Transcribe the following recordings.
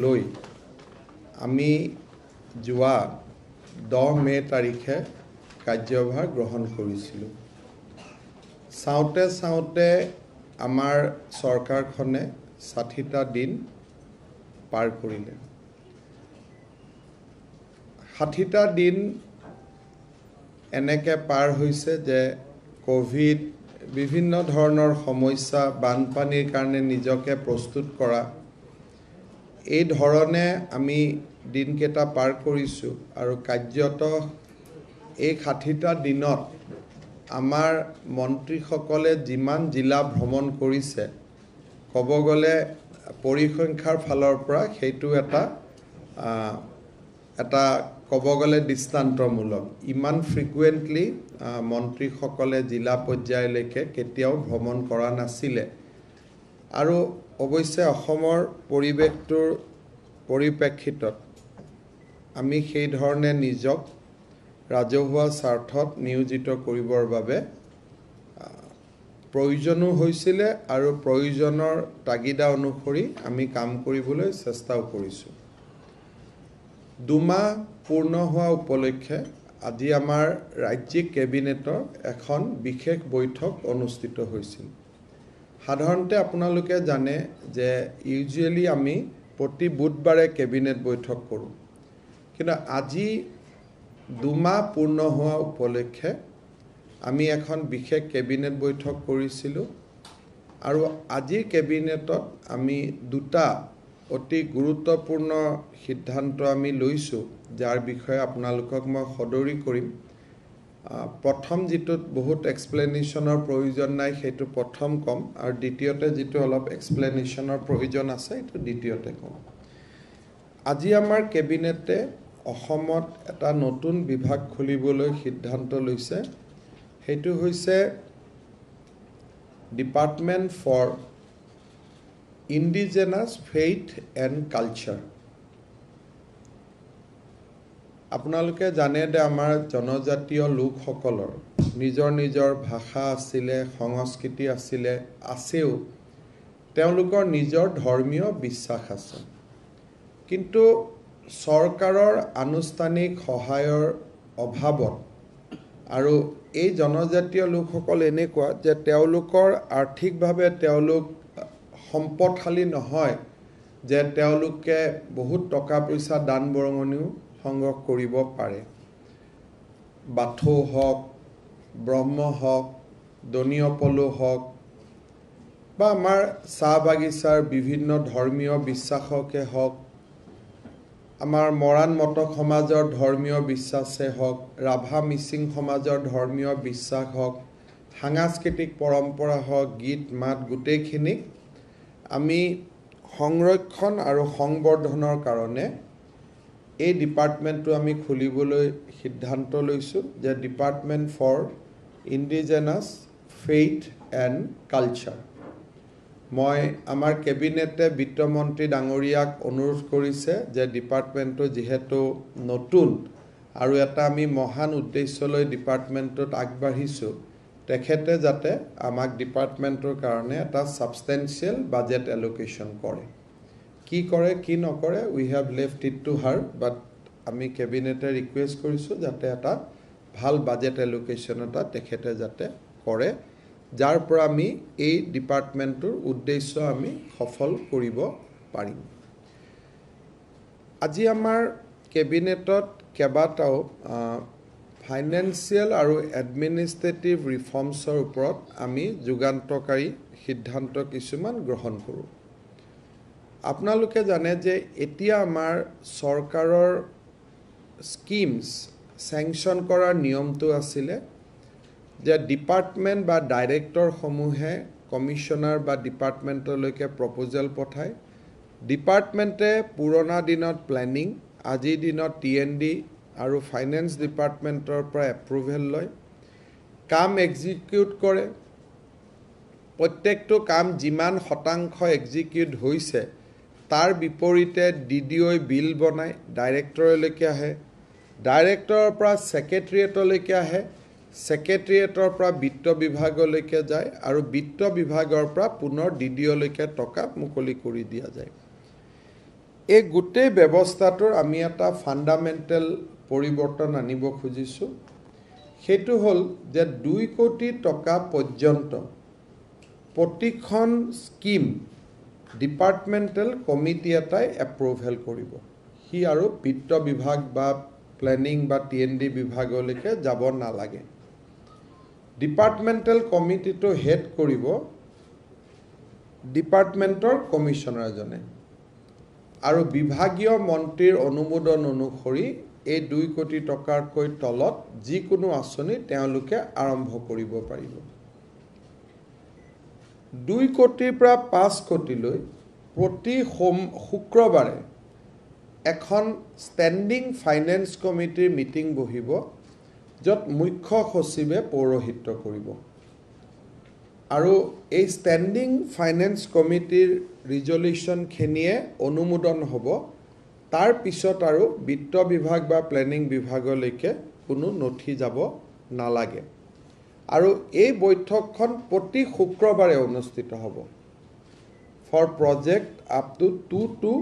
লৈ আমি যোৱা 10 মে তাৰিখে কাৰ্যভাৰ গ্ৰহণ কৰিছিলোঁ। চাওঁতে আমাৰ চৰকাৰখনে 60টা দিন পাৰ কৰিলে। 60টা দিন এনেকৈ পাৰ হৈছে যে কোভিড, বিভিন্ন ধৰণৰ সমস্যা, বানপানীৰ কাৰণে নিজকে প্ৰস্তুত কৰা, এই ধৰণে আমি দিনকেইটা পাৰ কৰিছোঁ। আৰু কাৰ্যত এই 60টা দিনত আমাৰ মন্ত্ৰীসকলে যিমান জিলা ভ্ৰমণ কৰিছে, ক'ব গ'লে পৰিসংখ্যাৰ ফালৰ পৰা সেইটো এটা ক'ব গ'লে দৃষ্টান্তমূলক। ইমান ফ্ৰিকুৱেণ্টলি মন্ত্ৰীসকলে জিলা পৰ্যায়লৈকে কেতিয়াও ভ্ৰমণ কৰা নাছিলে। আৰু অৱশ্যে অসমৰ পৰিৱেশটোৰ পৰিপ্ৰেক্ষিতত আমি সেই ধৰণে নিজক ৰাজহুৱা স্বাৰ্থত নিয়োজিত কৰিবৰ বাবে প্ৰয়োজনো হৈছিলে আৰু প্ৰয়োজনৰ তাগিদা অনুসৰি আমি কাম কৰিবলৈ চেষ্টাও কৰিছোঁ। 2 মাহ পূৰ্ণ হোৱা উপলক্ষে আজি আমাৰ ৰাজ্যিক কেবিনেটৰ এখন বিশেষ বৈঠক অনুষ্ঠিত হৈছিল। সাধাৰণতে আপোনালোকে জানে যে ইউজুৱেলি আমি প্ৰতি বুধবাৰে কেবিনেট বৈঠক কৰোঁ, কিন্তু আজি 2 মাহ পূৰ্ণ হোৱা উপলক্ষে আমি এখন বিশেষ কেবিনেট বৈঠক কৰিছিলোঁ। আৰু আজিৰ কেবিনেটত আমি 2টা অতি গুৰুত্বপূৰ্ণ সিদ্ধান্ত আমি লৈছোঁ, যাৰ বিষয়ে আপোনালোকক মই সদৰি কৰিম। প্ৰথম যিটোত বহুত এক্সপ্লেনেশ্যনৰ প্ৰয়োজন নাই সেইটো প্ৰথম ক'ম, আৰু দ্বিতীয়তে যিটো অলপ এক্সপ্লেনেশ্যনৰ প্ৰয়োজন আছে সেইটো দ্বিতীয়তে ক'ম। আজি আমাৰ কেবিনেটে অসমত এটা নতুন বিভাগ খুলিবলৈ সিদ্ধান্ত লৈছে। সেইটো হৈছে department for indigenous faith and culture. আপোনালোকে জানে যে আমাৰ জনজাতীয় লোকসকলৰ নিজৰ নিজৰ ভাষা আছিলে, সংস্কৃতি আছিলে, আছেও। তেওঁলোকৰ নিজৰ ধৰ্মীয় বিশ্বাস আছে। কিন্তু চৰকাৰৰ আনুষ্ঠানিক সহায়ৰ অভাৱত, আৰু এই জনজাতীয় লোকসকল এনেকুৱা যে তেওঁলোকৰ আৰ্থিকভাৱে তেওঁলোক সম্পদশালী নহয় যে তেওঁলোকে বহুত টকা পইচা দান বৰঙণিও সংগ্ৰহ কৰিব পাৰে। বাথৌ হওক, ব্ৰহ্ম হওক, দনিয়পলু হওক, বা আমাৰ চাহ বাগিচাৰ বিভিন্ন ধৰ্মীয় বিশ্বাসকে হওক, আমাৰ মৰাণ মটক সমাজৰ ধৰ্মীয় বিশ্বাসে হওক, ৰাভা মিচিং সমাজৰ ধৰ্মীয় বিশ্বাস হওক, সাংস্কৃতিক পৰম্পৰা হওক, গীত মাত, গোটেইখিনিক আমি সংৰক্ষণ আৰু সংবৰ্ধনৰ কাৰণে এই ডিপাৰ্টমেণ্টটো আমি খুলিবলৈ সিদ্ধান্ত লৈছোঁ, যে department for indigenous faith and culture. মই আমাৰ কেবিনেটে বিত্তমন্ত্ৰী ডাঙৰীয়াক অনুৰোধ কৰিছে যে ডিপাৰ্টমেণ্টটো যিহেতু নতুন আৰু এটা আমি মহান উদ্দেশ্যলৈ ডিপাৰ্টমেণ্টটোত আগবাঢ়িছোঁ, তেখেতে যাতে আমাক ডিপাৰ্টমেণ্টৰ কাৰণে এটা ছাবষ্টেঞ্চিয়েল বাজেট এলোকেশ্যন কৰে। কি কৰে কি নকৰে we have left it to her, but আমি কেবিনেটে ৰিকুৱেষ্ট কৰিছোঁ যাতে এটা ভাল বাজেট এলোকেশ্যন এটা তেখেতে যাতে কৰে, যাৰ পৰা আমি এই ডিপাৰ্টমেণ্টটোৰ উদ্দেশ্য আমি সফল কৰিব পাৰিম। আজি আমাৰ কেবিনেটত কেইবাটাও ফাইনেন্সিয়েল আৰু এডমিনিষ্ট্ৰেটিভ ৰিফৰ্মছৰ ওপৰত আমি যুগান্তকাৰী সিদ্ধান্ত কিছুমান গ্ৰহণ কৰোঁ। আপোনালোকে জানে যে এতিয়া আমাৰ চৰকাৰৰ স্কিমছ চেংচন কৰাৰ নিয়মটো আছিলে যে ডিপাৰ্টমেণ্ট বা ডাইৰেক্টৰসমূহে কমিশ্যনাৰ বা ডিপাৰ্টমেণ্টলৈকে প্ৰপ'জেল পঠায়। ডিপাৰ্টমেণ্টে পুৰণা দিনত প্লেনিং, আজিৰ দিনত TND আৰু ফাইনেন্স ডিপাৰ্টমেণ্টৰ পৰা এপ্ৰুভেল লয়, কাম এক্সিকিউট কৰে। প্ৰত্যেকটো কাম যিমান শতাংশ এক্সিকিউট হৈছে তাৰ বিপৰীতে DDOই বিল বনায়, ডাইৰেক্টৰলৈকে আহে, ডাইৰেক্টৰৰ পৰা ছেক্ৰেটেৰিয়েটলৈকে আহে, ছেক্ৰেটেৰিয়েটৰ পৰা বিত্ত বিভাগলৈকে যায়, আৰু বিত্ত বিভাগৰ পৰা পুনৰ DDOলৈকে টকা মুকলি কৰি দিয়া যায়। এই গোটেই ব্যৱস্থাটোৰ আমি এটা ফাণ্ডামেণ্টেল পৰিৱৰ্তন আনিব খুজিছোঁ। সেইটো হ'ল যে 2 কোটি টকা পৰ্যন্ত প্ৰতিখন স্কিম ডিপাৰ্টমেণ্টেল কমিটি এটাই এপ্ৰুভেল কৰিব। সি আৰু বিত্ত বিভাগ বা প্লেনিং বা TND বিভাগলৈকে যাব নালাগে। ডিপাৰ্টমেণ্টেল কমিটিটো হেড কৰিব ডিপাৰ্টমেণ্টৰ কমিশ্যনাৰ এজনে আৰু বিভাগীয় মন্ত্ৰীৰ অনুমোদন অনুসৰি এই 2 কোটি টকাৰকৈ তলত যিকোনো আঁচনি তেওঁলোকে আৰম্ভ কৰিব পাৰিব। 2 কোটিৰ পৰা 5 কোটিলৈ প্ৰতি শুক্ৰবাৰে এখন ষ্টেণ্ডিং ফাইনেন্স কমিটিৰ মিটিং বহিব, য'ত মুখ্য সচিবে পৌৰোহিত্য কৰিব আৰু এই ষ্টেণ্ডিং ফাইনেন্স কমিটিৰ ৰিজলিউশ্যনখিনিয়ে অনুমোদন হ'ব। তাৰ পিছত আৰু বিত্ত বিভাগ বা প্লেনিং বিভাগলৈকে কোনো নথি যাব নালাগে আৰু এই বৈঠকখন প্ৰতি শুক্ৰবাৰে অনুষ্ঠিত হ'ব for project up to 2 to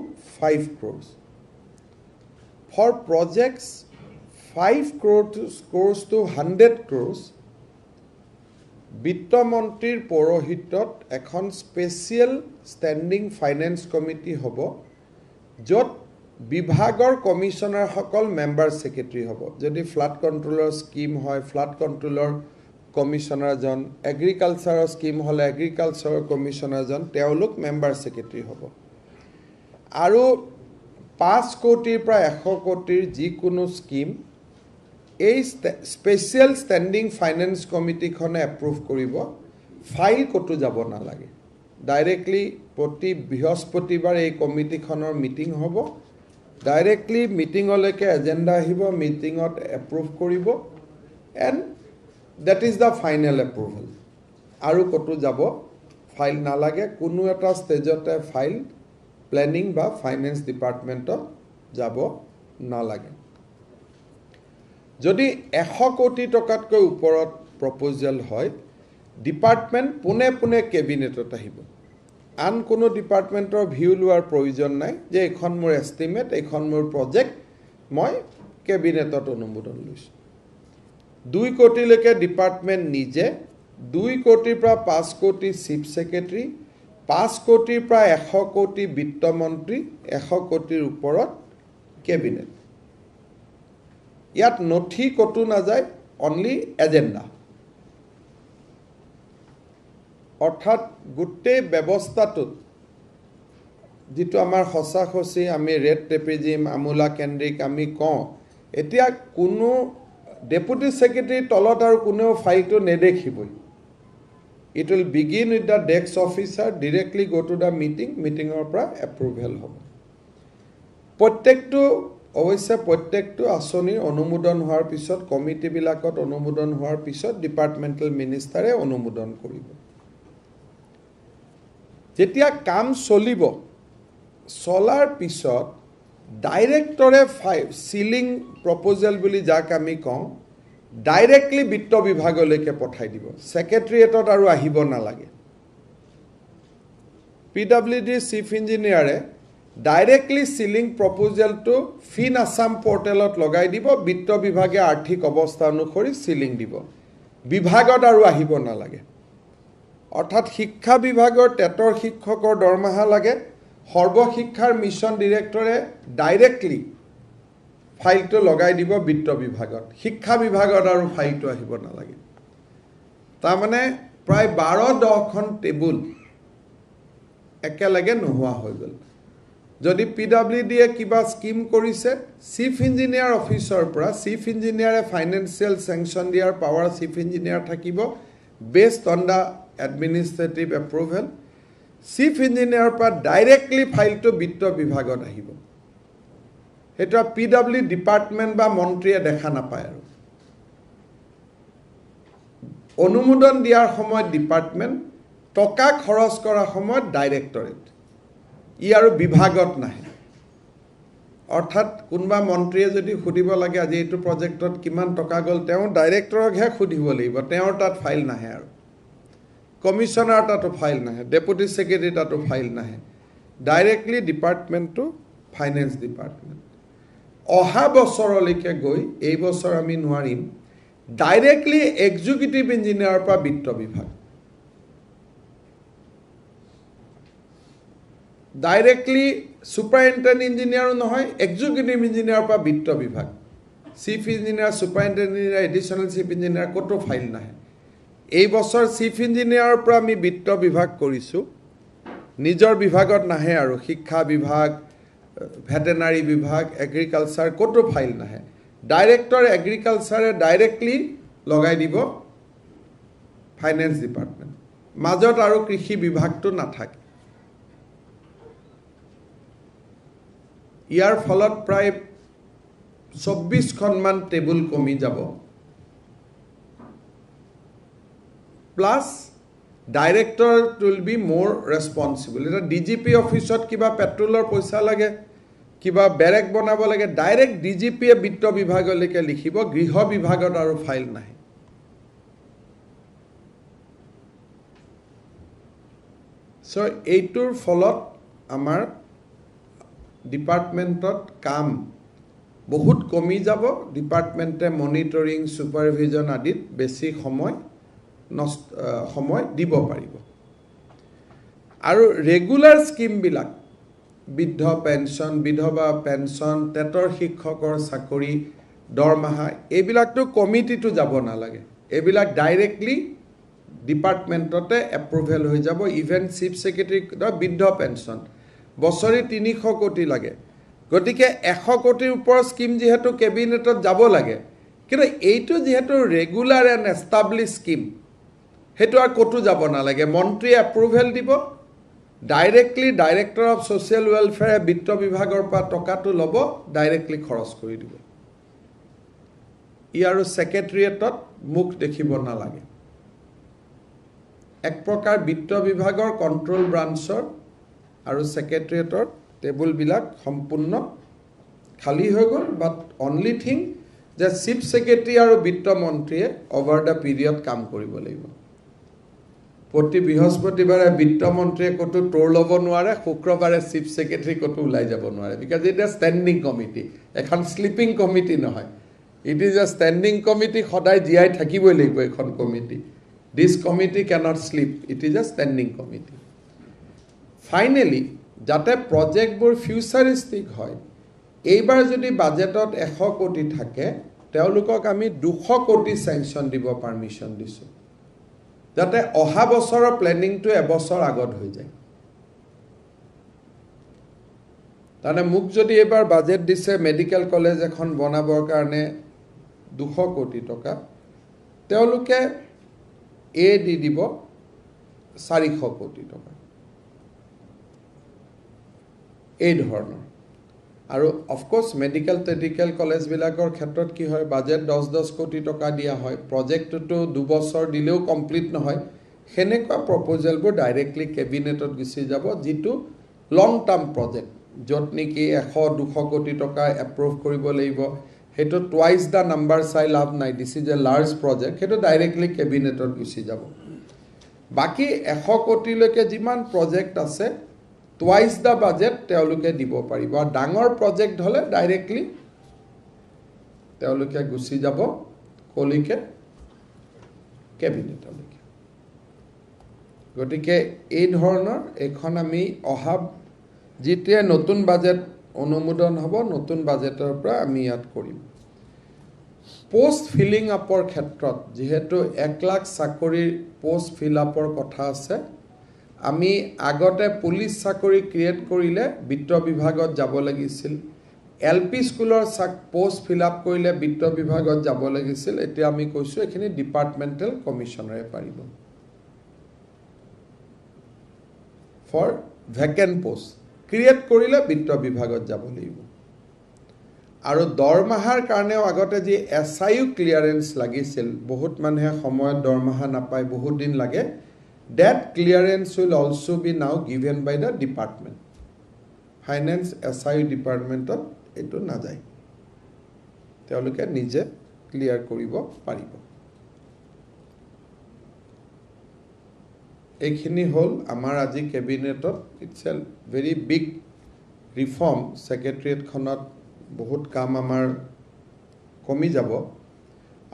5 crores। For projects 5 crores to 100 crores, বিত্ত মন্ত্ৰীৰ পৌৰোহিত্যত এখন স্পেচিয়েল ষ্টেণ্ডিং ফাইনেন্স কমিটি হ'ব, য'ত বিভাগৰ কমিশ্যনাৰসকল মেম্বাৰ ছেক্ৰেটাৰী হ'ব। যদি ফ্লাড কণ্ট্ৰলৰ স্কিম হয়, ফ্লাড কণ্ট্ৰলৰ কমিশ্যনাৰজন, এগ্ৰিকালচাৰৰ স্কিম হ'লে এগ্ৰিকালচাৰৰ কমিশ্যনাৰজন, তেওঁলোক মেম্বাৰ ছেক্ৰেটাৰী হ'ব। আৰু 5 কোটিৰ পৰা 100 কোটিৰ যিকোনো স্কিম এই স্পেচিয়েল ষ্টেণ্ডিং ফাইনেন্স কমিটিখনে এপ্ৰুভ কৰিব। ফাইল ক'তো যাব নালাগে। ডাইৰেক্টলি প্ৰতি বৃহস্পতিবাৰ এই কমিটিখনৰ মিটিং হ'ব। ডাইৰেক্টলি মিটিঙলৈকে এজেণ্ডা আহিব, মিটিঙত এপ্ৰুভ কৰিব and that is the final approval. আৰু ক'তো যাব ফাইল নালাগে। কোনো এটা ষ্টেজতে ফাইল প্লেনিং বা ফাইনেন্স ডিপাৰ্টমেণ্টত যাব নালাগে। যদি 100 কোটি টকাতকৈ ওপৰত প্ৰপ'জেল হয়, ডিপাৰ্টমেণ্ট পোনে পোনে কেবিনেটত আহিব। আন কোনো ডিপাৰ্টমেণ্টৰ ভিউ লোৱাৰ প্ৰয়োজন নাই যে এইখন মোৰ এষ্টিমেট, এইখন মোৰ প্ৰজেক্ট, মই কেবিনেটত অনুমোদন লৈছোঁ। 2 কোটিলৈকে ডিপাৰ্টমেণ্ট নিজে, 2 কোটিৰ পৰা 5 কোটি চিফ ছেক্ৰেটাৰী, 5 কোটিৰ পৰা 100 কোটি বিত্তমন্ত্ৰী, 100 কোটিৰ ওপৰত কেবিনেট। ইয়াত নথি ক'তো নাযায়, অনলি এজেণ্ডা। অৰ্থাৎ গোটেই ব্যৱস্থাটোত যিটো আমাৰ সঁচাসঁচি আমি ৰেড টেপিজিম, আমোলা কেন্দ্ৰিক আমি কওঁ, এতিয়া কোনো ডেপুটি ছেক্ৰেটাৰীৰ তলত আৰু কোনেও ফাইলটো নেদেখিবই। It will begin with the desk officer, directly go to the meeting, মিটিঙৰ পৰা এপ্ৰুভেল হ'ব। অৱশ্যে প্ৰত্যেকটো আঁচনিৰ অনুমোদন হোৱাৰ পিছত, কমিটিবিলাকত অনুমোদন হোৱাৰ পিছত ডিপাৰ্টমেণ্টেল মিনিষ্টাৰে অনুমোদন কৰিব। যেতিয়া কাম চলিব, চলাৰ পিছত ডাইৰেক্টৰে চিলিং প্ৰপ'জেল বুলি যাক আমি কওঁ, ডাইৰেক্টলি বিত্ত বিভাগলৈকে পঠাই দিব। ছেক্ৰেটেৰিয়েটত আৰু আহিব নালাগে। PWD চিফ ইঞ্জিনিয়াৰে ডাইৰেক্টলি চিলিং প্ৰপ'জেলটো ফিন আছাম পৰ্টেলত লগাই দিব। বিত্ত বিভাগে আৰ্থিক অৱস্থা অনুসৰি চিলিং দিব। বিভাগত আৰু আহিব নালাগে। অৰ্থাৎ শিক্ষা বিভাগৰ টেটৰ শিক্ষকৰ দৰমহা লাগে, সৰ্বশিক্ষাৰ মিছন ডিৰেক্টৰে ডাইৰেক্টলি ফাইলটো লগাই দিব বিত্ত বিভাগত। শিক্ষা বিভাগত আৰু ফাইলটো আহিব নালাগে। তাৰমানে প্ৰায় 12-10খন টেবুল একেলগে নোহোৱা হৈ গ'ল। যদি PWDয়ে কিবা স্কিম কৰিছে, চিফ ইঞ্জিনিয়াৰ অফিচৰ পৰা, চিফ ইঞ্জিনিয়াৰে ফাইনেন্সিয়েল চেংচন দিয়াৰ পাৱাৰ চিফ ইঞ্জিনিয়াৰ থাকিব, based on the administrative approval. Chief ইঞ্জিনিয়াৰৰ পৰা ডাইৰেক্টলি ফাইলটো বিত্ত বিভাগত আহিব। সেইটো PW ডিপাৰ্টমেণ্ট বা মন্ত্ৰীয়ে দেখা নাপায়। আৰু অনুমোদন দিয়াৰ সময়ত ডিপাৰ্টমেণ্ট, টকা খৰচ কৰাৰ সময়ত ডাইৰেক্টৰেট। ই আৰু বিভাগত নাহে। অৰ্থাৎ কোনোবা মন্ত্ৰীয়ে যদি সুধিব লাগে আজি এইটো প্ৰজেক্টত কিমান টকা গ'ল, তেওঁ ডাইৰেক্টৰকহে সুধিব লাগিব, তেওঁৰ তাত ফাইল নাহে। আৰু কমিশ্যনাৰ তাতো ফাইল নাহে, ডেপুটি ছেক্ৰেটাৰী তাতো ফাইল নাহে। ডাইৰেক্টলি ডিপাৰ্টমেণ্টটো ফাইনেন্স ডিপাৰ্টমেণ্ট অহা বছৰলৈকে গৈ এই বছৰ আমি নোৱাৰিম ডাইৰেক্টলি এক্সিকিউটিভ ইঞ্জিনিয়াৰৰ পৰা বিত্ত বিভাগ ডাইৰেক্টলি সুপাৰিনটেণ্ডেণ্ট ইঞ্জিনিয়াৰো নহয় এক্সিকিউটিভ ইঞ্জিনিয়াৰৰ পৰা বিত্ত বিভাগ chief engineer superintendent engineer additional chief engineer ক'তো ফাইল নাহে এই বছৰ চিফ ইঞ্জিনিয়াৰৰ পৰা আমি বিত্ত বিভাগ কৰিছোঁ নিজৰ বিভাগত নাহে আৰু শিক্ষা বিভাগ ভেটেনাৰী বিভাগ এগ্ৰিকালচাৰ ক'তো ফাইল নাহে ডাইৰেক্টৰ এগ্ৰিকালচাৰে ডাইৰেক্টলি লগাই দিব ফাইনেন্স ডিপাৰ্টমেণ্ট মাজত আৰু কৃষি বিভাগটো নাথাকে ইয়াৰ ফলত প্ৰায় 24খনমান টেবুল কমি যাব প্লাছ ডাইৰেক্টৰ উইল বি মোৰ ৰেছপন্সিবল এটা ডিজিপি অফিচত কিবা পেট্ৰলৰ পইচা লাগে কিবা বেৰেক বনাব লাগে ডাইৰেক্ট ডিজিপিয়ে বিত্ত বিভাগলৈকে লিখিব গৃহ বিভাগত আৰু ফাইল নাহে চ' এইটোৰ ফলত আমাৰ ডিপাৰ্টমেণ্টত কাম বহুত কমি যাব ডিপাৰ্টমেণ্টে মনিটৰিং ছুপাৰভিজন আদিত বেছি সময় দিব পাৰিব আৰু ৰেগুলাৰ স্কিমবিলাক বৃদ্ধ পেঞ্চন বিধৱা পেঞ্চন টেটৰ শিক্ষকৰ চাকৰি দৰমহা এইবিলাকতো কমিটিটো যাব নালাগে এইবিলাক ডাইৰেক্টলি ডিপাৰ্টমেণ্টতে এপ্ৰুভেল হৈ যাব ইভেন চিফ ছেক্ৰেটাৰী বৃদ্ধ পেঞ্চন বছৰি 300 কোটি লাগে গতিকে 100 কোটিৰ ওপৰৰ স্কিম যিহেতু কেবিনেটত যাব লাগে কিন্তু এইটো যিহেতু ৰেগুলাৰ এণ্ড এষ্টাব্লিছ স্কিম সেইটো আৰু ক'তো যাব নালাগে মন্ত্ৰীয়ে এপ্ৰুভেল দিব ডাইৰেক্টলি ডাইৰেক্টৰ অফ ছ'চিয়েল ৱেলফেয়াৰে বিত্ত বিভাগৰ পৰা টকাটো ল'ব ডাইৰেক্টলি খৰচ কৰি দিব ই আৰু ছেক্ৰেটেৰিয়েটত মুখ দেখিব নালাগে এক প্ৰকাৰ বিত্ত বিভাগৰ কণ্ট্ৰল ব্ৰাঞ্চৰ আৰু ছেক্ৰেটেৰিয়েটৰ টেবুলবিলাক সম্পূৰ্ণ খালী হৈ গ'ল বাট অনলি থিং যে চিফ ছেক্ৰেটাৰী আৰু বিত্ত মন্ত্ৰীয়ে অভাৰ দ্য পিৰিয়ড কাম কৰিব লাগিব প্ৰতি বৃহস্পতিবাৰে বিত্ত মন্ত্ৰীয়ে ক'তো তোৰ ল'ব নোৱাৰে শুক্ৰবাৰে চিফ ছেক্ৰেটাৰী ক'তো ওলাই যাব নোৱাৰে because it is standing committee এখন শ্লিপিং কমিটি নহয় it is a standing committee সদায় জীয়াই থাকিবই লাগিব এখন committee this committee cannot sleep it is a standing committee finally যাতে প্ৰজেক্টবোৰ ফিউচাৰিষ্টিক হয় এইবাৰ যদি বাজেটত 100 কোটি থাকে তেওঁলোকক আমি 200 কোটি চেংচন দিব পাৰমিশ্যন দিছোঁ যাতে অহা বছৰৰ প্লেনিংটো এবছৰ আগত হৈ যায় তাৰমানে মোক যদি এইবাৰ বাজেট দিছে মেডিকেল কলেজ এখন বনাবৰ কাৰণে 200 কোটি টকা তেওঁলোকে দি দিব 400 কোটি টকা এই ধৰণৰ আৰু অফক'ৰ্ছ মেডিকেল টেডিকেল কলেজবিলাকৰ ক্ষেত্ৰত কি হয় বাজেট 10 কোটি টকা দিয়া হয় প্ৰজেক্টটো 2 বছৰ দিলেও কমপ্লিট নহয় সেনেকুৱা প্ৰপ'জেলবোৰ ডাইৰেক্টলি কেবিনেটত গুচি যাব যিটো লং টাৰ্ম প্ৰজেক্ট য'ত নেকি 100-200 কোটি টকা এপ্ৰুভ কৰিব লাগিব সেইটো টুৱাইচ দ্য নাম্বাৰ চাই লাভ নাই this is a large project সেইটো ডাইৰেক্টলি কেবিনেটত গুচি যাব বাকী 100 কোটিলৈকে যিমান প্ৰজেক্ট আছে টুৱাইচ দ্য বাজেট তেওঁলোকে দিব পাৰিব আৰু ডাঙৰ প্ৰজেক্ট হ'লে ডাইৰেক্টলি তেওঁলোকে গুচি যাব কলিকে কেবিনেটলৈকে গতিকে এই ধৰণৰ এখন আমি অহা যেতিয়া নতুন বাজেট অনুমোদন হ'ব নতুন বাজেটৰ পৰা আমি ইয়াত কৰিম পোষ্ট ফিলিং আপৰ ক্ষেত্ৰত যেহেতু 1 লাখ চাকৰিৰ পোষ্ট ফিল আপৰ কথা আছে আমি আগতে পুলিচ চাকৰি ক্ৰিয়েট কৰিলে বিত্ত বিভাগত যাব লাগিছিল এলপি স্কুলৰ পোষ্ট ফিল আপ কৰিলে বিত্ত বিভাগত যাব লাগিছিল এতিয়া আমি কৈছোঁ এখিনি ডিপাৰ্টমেণ্টেল কমিশ্যনাৰে পাৰিব ফৰ ভেকেণ্ট পোষ্ট ক্ৰিয়েট কৰিলে বিত্ত বিভাগত যাব লাগিব আৰু দৰমহাৰ কাৰণেও আগতে যি SIU ক্লিয়াৰেন্স লাগিছিল বহুত মানুহে সময়ত দৰমহা নাপায় বহুত দিন লাগে that clearance will also be now given by the department finance SIU department eto na jai তেওঁলোকে নিজে ক্লিয়াৰ কৰিব পাৰিব এইখিনি হল আমাৰ আজি কেবিনেটত it's a very big reform সেক্ৰেটাৰিয়েটখনত বহুত কাম আমাৰ কমি যাব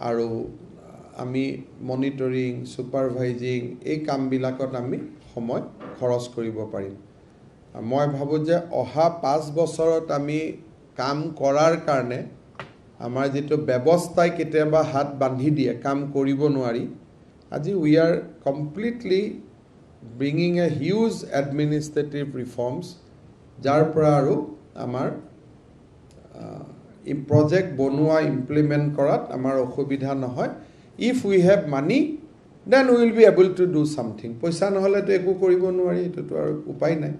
আৰু আমি মনিটৰিং সুপাৰভাইজিং এই কামবিলাকত আমি সময় খৰচ কৰিব পাৰিম মই ভাবো যে অহা 5 বছৰত আমি কাম কৰাৰ কাৰণে আমাৰ যেটো ব্যৱস্থাই কেতিয়াবা হাত বান্ধি দিয়ে কাম কৰিব নোৱাৰি আজি we are completely bringing a huge administrative reforms যাৰ পৰা আৰু আমাৰ project বনোৱা implement কৰাত আমাৰ অসুবিধা নহয় if we have money then we will be able to do something পইচা নহলে তো একো কৰিব নোৱাৰি এটো আৰু উপায় নাই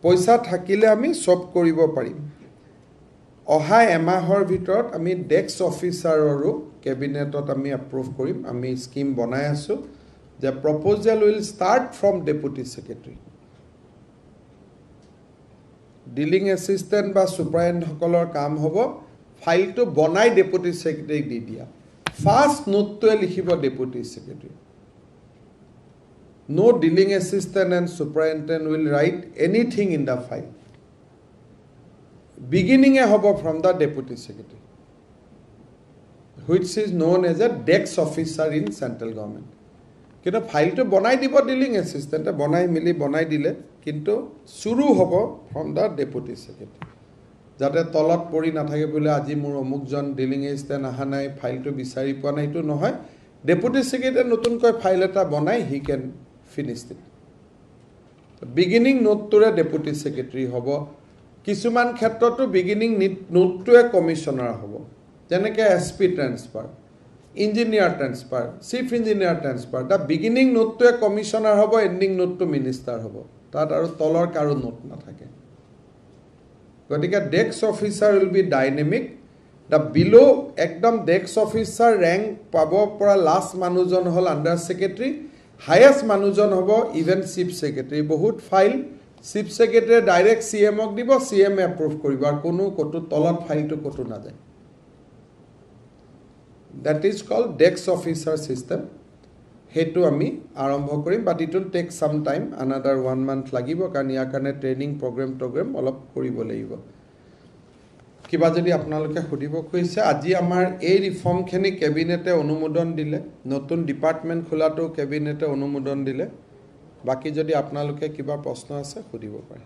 পইচা থাকিলে আমি সব কৰিব পাৰিম অহা এমাহৰ ভিতৰত আমি ডেস্ক অফিচাৰৰো কেবিনেটত আমি এপ্ৰুভ কৰিম আমি স্কিম বনাই আছো যে proposal will start from deputy secretary dealing assistant বা সুপাৰিনটেন্ডেন্ট সকলৰ কাম হ'ব ফাইলটো বনাই ডেপুটি সেক্ৰেটাৰীক দি দিয়া ফাৰ্স্ট নোটটো লিখিব deputy secretary no dealing assistant and superintendent will write anything in the file beginning hobo from the deputy secretary which is known as a desk officer in central government kintu file to banai dibo dealing assistant banai mili banai dile kintu shuru hobo from the deputy secretary jate tolat pori na thake bole aji mur omukjon dealing assistant aha nai file to bisari pa nai to nohoy deputy secretary notun koi file eta banai he can finish it beginning note to deputy secretary hobo কিছুমান ক্ষেত্ৰটো beginning note to a commissioner hobo যেনেকৈ SP transfer engineer transfer chief engineer transfer the beginning note to a commissioner hobo ending note to minister hobo তাত আৰু তলৰ কাৰো note নাথাকে গতিকে desk officer will be dynamic the below একদম desk officer rank পাব পৰা লাষ্ট মানুহজন হল under secretary highest manujon hobo even chief secretary bahut file chief secretary direct CM ok dibo CM approve koribo ar kono kotu tolat file to kotu na jay that is called desk officer system hetu ami arambho korim but it will take some time another 1 month lagibo kan ya karone training program olop koribo lagibo কিবা যদি আপোনালোকে খুদিব কৈছে আজি আমাৰ এই reform খনি কেবিনেটে অনুমোদন দিলে নতুন ডিপাৰ্টমেন্ট খোলাটো কেবিনেটে অনুমোদন দিলে বাকি যদি আপোনালোকে কিবা প্ৰশ্ন আছে খুদিব পাৰে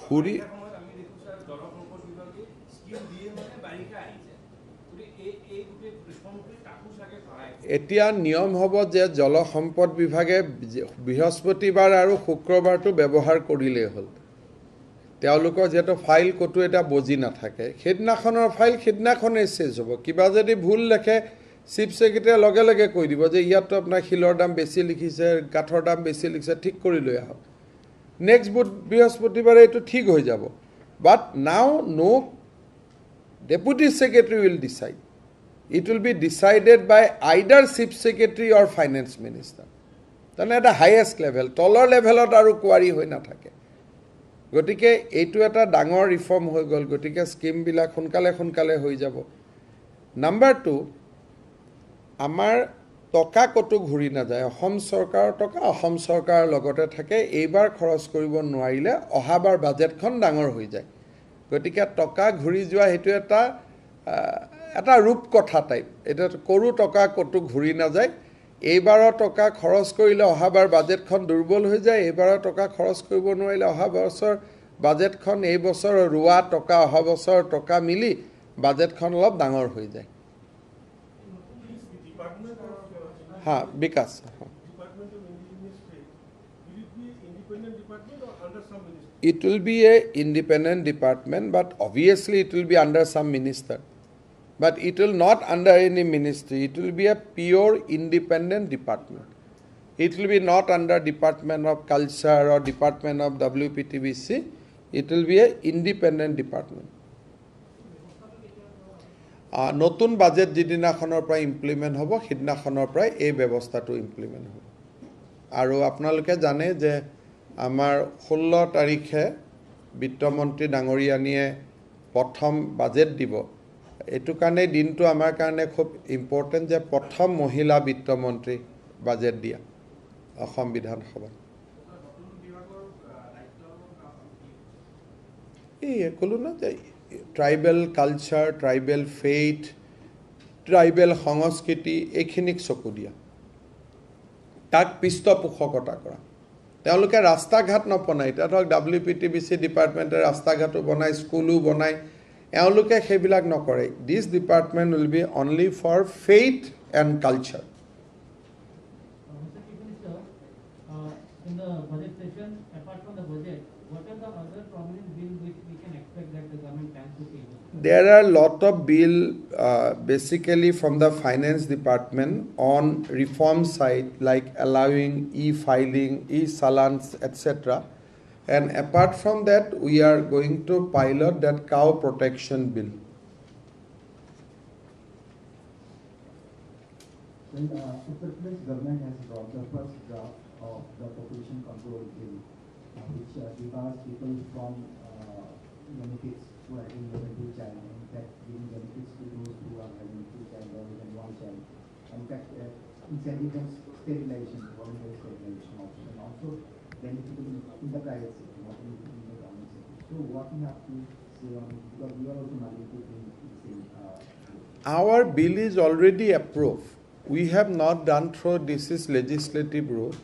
খুৰি এতিয়া নিয়ম হ'ব যে জল সম্পদ বিভাগে বৃহস্পতিবাৰ আৰু শুক্ৰবাৰটো ব্যৱহাৰ কৰিলে হ'ল তেওঁলোকৰ যেটো ফাইল কটো এটা বজি না থাকে খেদনাখনৰ ফাইল খেদনাখনে চেজ হ'ব কিবা যদি ভুল লেখে চিফ সেক্ৰেটাৰী লগে লগে কৈ দিব যে ইয়াতো আপোনাৰ শিলৰ দাম বেছি লিখিছে কাঠৰ দাম বেছি লিখিছে ঠিক কৰি লৈ আহক নেক্সট বৃহস্পতিবাৰে এটো ঠিক হৈ যাব but now no deputy secretary will decide it will be decided by either chief secretary or finance minister tane eta highest level toller levelot aru query hoi na thake gotike etu eta dangor reform hoi gol gotike scheme bila khonkale hoi jabo number 2 amar toka kotu ঘুৰি না যায় অসম সৰকাৰৰ টকা অসম সৰকাৰৰ লগতে থাকে এইবাৰ খৰচ কৰিব নোৱাৰিলে অহাবাৰ বাজেটখন ডাঙৰ হৈ যায় গতিকে টকা ঘুৰি যোৱা হেতু এটা ৰূপ কথা টাইপ এটা কৰু টকা কটো ঘুৰি না যায় এইবাৰৰ টকা খৰচ কৰিলে অহাবাৰ বাজেটখন দুৰ্বল হৈ যায় এইবাৰৰ টকা খৰচ কৰিব নোৱাৰিলে অহা বছৰ বাজেটখন এই বছৰ ৰুৱা টকা অহা বছৰ টকা মিলি বাজেটখন অলপ ডাঙৰ হৈ যায় হা বিকাশ It will be a independent department, but obviously it will be under some minister. But it will not under any ministry. It will be a pure independent department. It will be not under Department of Culture or Department of WPTBC. It will be a independent department. নতুন budget যিদিনাখনৰ পৰা implement হ'ব সিদিনাখনৰ পৰা এই ব্যৱস্থাটো implement হ'ব আৰু আপোনালোকে জানে যে আমাৰ 16 তাৰিখে বিত্তমন্ত্ৰী ডাঙৰীয়ানিয়ে প্ৰথম বাজেট দিব এইটো কাৰণে দিনটো আমাৰ কাৰণে খুব ইম্পৰ্টেণ্ট যে প্ৰথম মহিলা বিত্তমন্ত্ৰী বাজেট দিয়া অসম বিধানসভাত এই ক'লো না যে tribal culture tribal faith tribal সংস্কৃতি এইখিনিক চকু দিয়া তাক পৃষ্ঠপোষকতা কৰা তেওঁলোকে ৰাস্তা ঘাট নবনায় এতিয়া ধৰক WPTBC ডিপাৰ্টমেণ্টে ৰাস্তা ঘাটো বনায় স্কুলো বনায় এওঁলোকে সেইবিলাক নকৰে this department will be only for faith and culture in the budget session, apart from the budget, what are the other prominent bills which we can expect that the government plans to table? There are a lot of bill basically from the finance department on reform side like allowing e-filing, e-salans, etc. And apart from that, we are going to pilot that cow protection bill. Well, Uttar Pradesh government has brought the first draft of the population control bill, which debars people from benefits who are having more than 2 child, and in fact giving benefits to those who are having 2 child or even 1 child. In fact, incentive sterilization, voluntary sterilization option, and also benefiting in the private sector, not in the government sector. So what we have to say on it, because we are also mandated in the same. Our bill is already approved. We have not done through this is legislative route.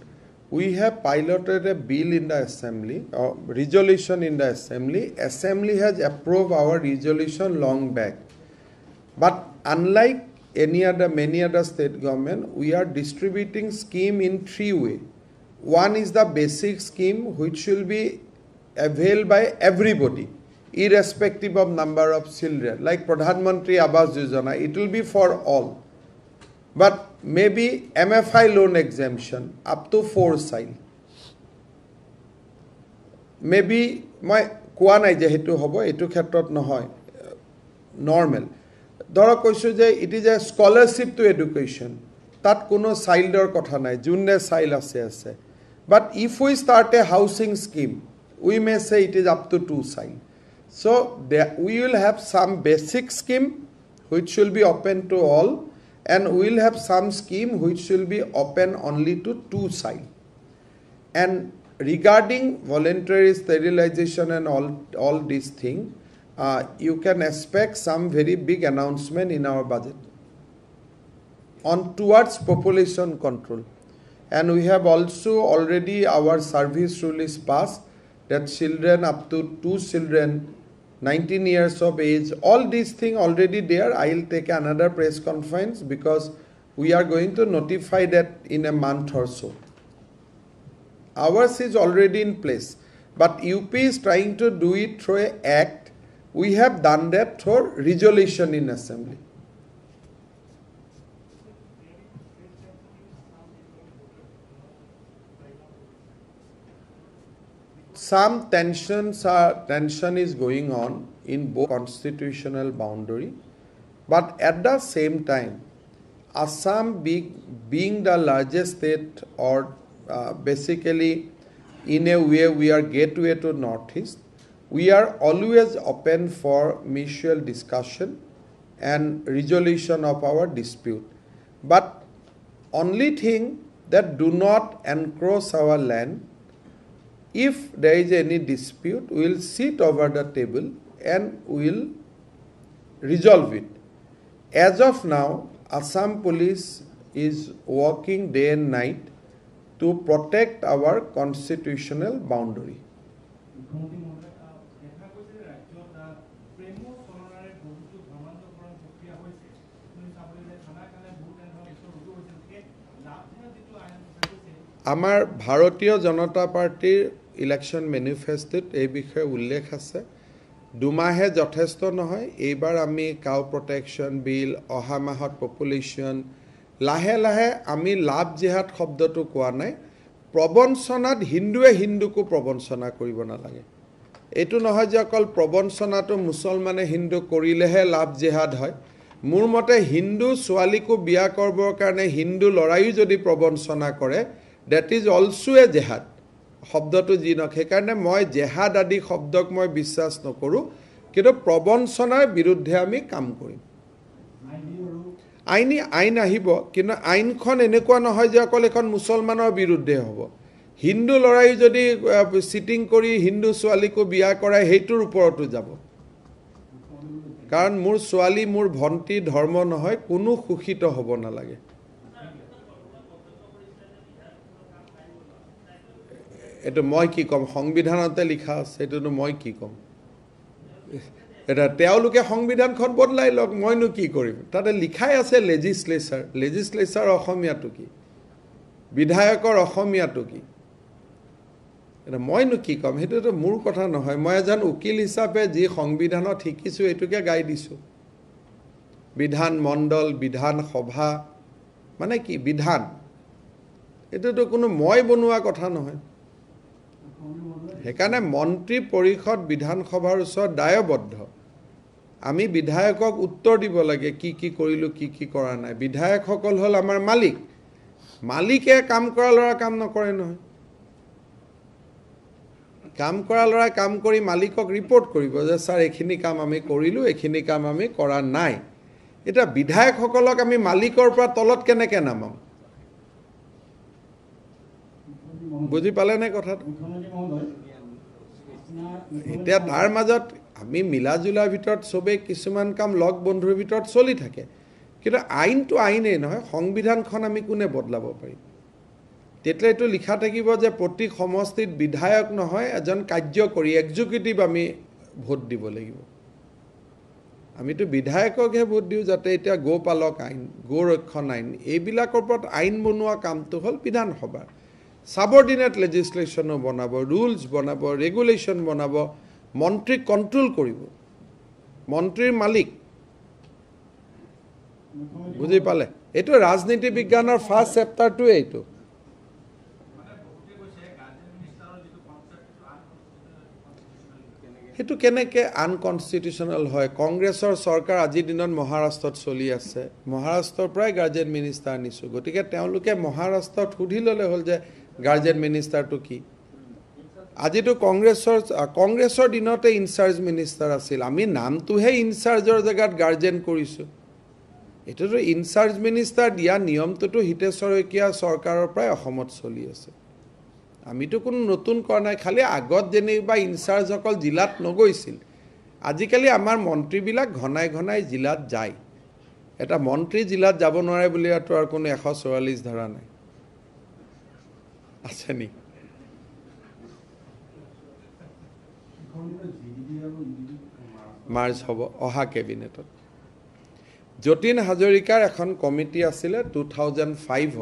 We have piloted a bill in the assembly, or resolution in the assembly. Assembly has approved our resolution long back. But unlike many other state government, we are distributing scheme in 3 ways. One is the basic scheme which will be availed by everybody, irrespective of number of children. Like Pradhan Mantri Awas Yojana, it will be for all. But maybe MFI loan exemption up to 4 child. Maybe মই কোৱা নাই যে হেতু হ'ব এটো ক্ষেত্ৰত নহয় normal ধৰক কৈছো যে it is A scholarship to education তাত কোনো চাইল্ডৰ কথা নাই যোনে চাইল্ড আছে but if we start a housing scheme we may say it is up to 2 child so we will have some basic scheme which will be open to all and we will have some scheme which will be open only to 2 child. And regarding voluntary sterilization and all these things, you can expect some very big announcement in our budget on towards population control. And we have also already our service rule is passed that children up to 2 children 19 years of age, all these things already there. I will take another press conference because we are going to notify that in a month or so. Ours is already in place, but UP is trying to do it through an act. We have done that through resolution in assembly. Some tension is going on in both constitutional boundary, but at the same time, Assam being the largest state or basically in a way we are gateway to Northeast, we are always open for mutual discussion and resolution of our dispute. But only thing that do not encroach our land. If there is any dispute, we will sit over the table and we will resolve it. As of now, Assam Police is working day and night to protect our constitutional boundary. আমাৰ ভাৰতীয় জনতা পাৰ্টিৰ election মেনিফেষ্টোত এই বিষয়ে উল্লেখ আছে 2 মাহে যথেষ্ট নহয় এইবাৰ আমি কাউ প্ৰটেকশ্যন বিল অহা মাহত পপুলেশ্যন লাহে লাহে আমি লাভ জেহাদ শব্দটো কোৱা নাই প্ৰবঞ্চনাত হিন্দুৱে হিন্দুকো প্ৰবঞ্চনা কৰিব নালাগে এইটো নহয় যে অকল প্ৰবঞ্চনাটো মুছলমানে হিন্দু কৰিলেহে লাভ জেহাদ হয় মোৰ মতে হিন্দু ছোৱালীকো বিয়া কৰিবৰ কাৰণে হিন্দু লৰাইও যদি প্ৰবঞ্চনা কৰে that is also a jihad শব্দটো যি নক সেইকাৰণে মই জেহাদ আদি শব্দক মই বিশ্বাস নকৰো কিন্তু প্ৰবঞ্চনাৰ বিৰুদ্ধে আমি কাম কৰিম আইন আহিব কিন্তু আইনখন এনেকুৱা নহয় যে অকল এখন মুছলমানৰ বিৰুদ্ধে হ'ব হিন্দু লৰাই যদি চিটিং কৰি হিন্দু ছোৱালীকো বিয়া কৰাই সেইটোৰ ওপৰতো যাব কাৰণ মোৰ ছোৱালী মোৰ ভন্টি ধৰ্ম নহয় কোনো শোষিত হ'ব নালাগে এটো মই কি কম সংবিধানতে লিখা আছে এটোনো মই কি কম এটা তেওঁলোকে সংবিধানখন বদলাই লওক মইনো কি কৰিম তাতে লিখাই আছে লেজিসলেচাৰ অসমীয়াটো কি বিধায়কৰ অসমীয়াটো কি এটা মইনো কি কম হেতুটো মোৰ কথা নহয় মই এজন উকিল হিচাপে যি সংবিধানত শিকিছো এটুকে গাই দিছো বিধান মণ্ডল বিধান সভা মানে কি বিধান এটোটো কোনো মই বনোৱা কথা নহয় হেকানে মন্ত্ৰী পৰিষদ বিধানসভাৰ ওচৰত দায়বদ্ধ আমি বিধায়কক উত্তৰ দিব লাগে কি কি কৰিলো কি কি কৰা নাই বিধায়কসকল হল আমাৰ মালিকে কাম কৰা লৰা কাম নকৰে নহয় কাম কৰা লৰা কাম কৰি মালিকক ৰিপৰ্ট কৰিব যে স্যাৰ এখিনি কাম আমি কৰিলো এখিনি কাম আমি কৰা নাই এটা বিধায়কসকলক আমি মালিকৰ পৰা তলত কেনেকে নামাম বুজি পালে নে কথাটো এতিয়া তাৰ মাজত আমি মিলাজুলাৰ ভিতৰত সবে কিছুমান কাম লগ বন্ধুৰ ভিতৰত চলি থাকে কিন্তু আইনটো আইনেই নহয় সংবিধানখন আমি কোনে বদলাব পাৰিম তেতিয়া এটো লিখা থাকিব যে প্ৰতি সমষ্টিত বিধায়ক নহয় এজন কাৰ্যকৰী এক্সিকিউটিভ আমি ভোট দিব লাগিব আমিতো বিধায়ককহে ভোট দিও যাতে এতিয়া গোপালক আইন গোৰক্ষণ আইন এইবিলাকৰ ওপৰত আইন বনোৱা কামটো হল বিধানসভা সাবঅৰ্ডিনেট লেজিসলেশন বনাব ৰুলস বনাব ৰেগুলেশন বনাব মন্ত্ৰী কন্ট্ৰোল কৰিব মন্ত্ৰীৰ মালিক বুজি পালে এটো ৰাজনীতি বিজ্ঞানৰ ফাৰ্স্ট চেপ্টাৰটো এইটো হেতু কেনেকে আনকনস্টিটিউশনাল হয় কংগ্ৰেছৰ চৰকাৰ আজি দিনত মহাৰাষ্ট্ৰত চলি আছে মহাৰাষ্ট্ৰৰ পৰাই গাৰ্জেন মিনিষ্টাৰ আনিছো গতিকে তেওঁলোকে মহাৰাষ্ট্ৰত সুধি ললে হল যে গাৰ্জেন মিনিষ্টাৰটো কি আজিতো কংগ্ৰেছৰ দিনতে ইনচাৰ্জ মিনিষ্টাৰ আছিল আমি নামটোহে ইনচাৰ্জৰ জায়গাত গাৰ্জেন কৰিছো এটোতো ইনচাৰ্জ মিনিষ্টাৰ দিয়া নিয়মটোতো হিতেশ্বৰকীয়া চৰকাৰৰ পৰাই অসমত চলি আছে আমিতো কোনো নতুন কৰা নাই খালি আগত যেনিবা ইনচাৰ্জ অকল জিলাত নগৈছিল আজিকালি আমাৰ মন্ত্ৰীবিলাক ঘনাই জিলাত যায় এটা মন্ত্ৰী জিলাত যাব নোৱাৰে বুলি আৰু কোনো 144 ধাৰা নাই আছে নি মাৰ্জ হ'ব অহা কেবিনেটত যতীন হাজৰিকাৰ এখন কমিটি আছিলে 2005ত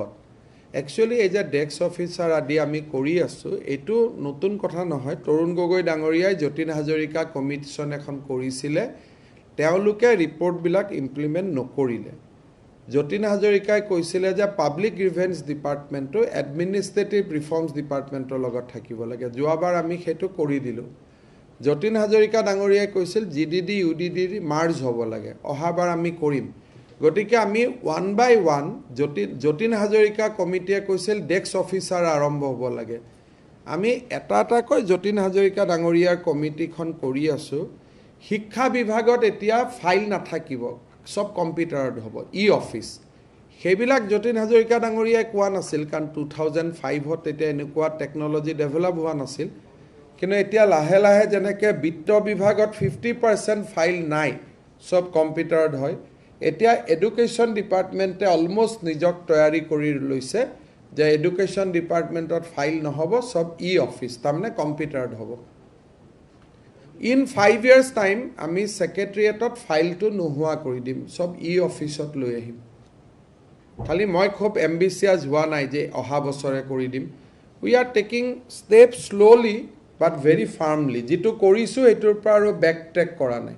একচুয়ালি এই যে ডেস্ক অফিচাৰ আদি আমি কৰি আছো এটো নতুন কথা নহয় তৰুণ গগৈ ডাঙৰীয়াই যতীন হাজৰিকা কমিটিছন এখন কৰিছিলে তেওঁলোকে ৰিপৰ্ট বিলাক ইমপ্লিমেন্ট নকৰিলে যতীন হাজৰিকাই কৈছিলে যে পাব্লিক গ্ৰিভেন্স ডিপাৰ্টমেন্টটো এডমিনিষ্ট্ৰেটিভ ৰিফৰ্মছ ডিপাৰ্টমেন্টৰ লগত থাকিব লাগে যোৱাবাৰ আমি হেতু কৰি দিলো যতীন হাজৰিকা ডাঙৰীয়াই কৈছিল জিডিডি ইউডিডি মাৰ্জ হ'ব লাগে অহাবাৰ আমি কৰিম গতিকে আমি 1 by 1 যতীন হাজৰিকা কমিটিয়ে কৈছিল ডেস্ক অফিচাৰ আৰম্ভ হ'ব লাগে আমি এটা কৈ যতীন হাজৰিকা ডাঙৰীয়াৰ কমিটিখন কৰি আছো শিক্ষা বিভাগত এতিয়া ফাইল নাথাকিব সব কম্পিউটাৰত হ'ব ই অফিস সেইবিলাক যতীন হাজৰিকা ডাঙৰীয়াই কোৱা নাছিল কাৰণ 2005ত এতিয়া এনেকুৱা টেকনলজি ডেভেলপ হোৱা নাছিল কিন্তু এতিয়া লাহে লাহে যেনেকে বিত্ত বিভাগত 50% ফাইল নাই সব কম্পিউটাৰত হয় এতিয়া এডুকেশন ডিপাৰ্টমেন্টে অলমোস্ট নিজক তৈয়াৰী কৰি লৈছে যে এডুকেশন ডিপাৰ্টমেন্টত ফাইল নহব সব ই অফিস তাৰমানে কম্পিউটাৰত হ'ব ইন 5 years টাইম আমি সেক্ৰেটাৰিয়েটত ফাইলটো নোহোৱা কৰি দিম সব ই অফিসত লৈ আহিম খালি মই খুব এম্বিশিয়াস হোৱা নাই যে অহা বছৰে কৰি দিম we are taking step slowly but very firmly যেটো কৰিছো এটোৰ পৰা আৰু ব্যাক ট্ৰেক কৰা নাই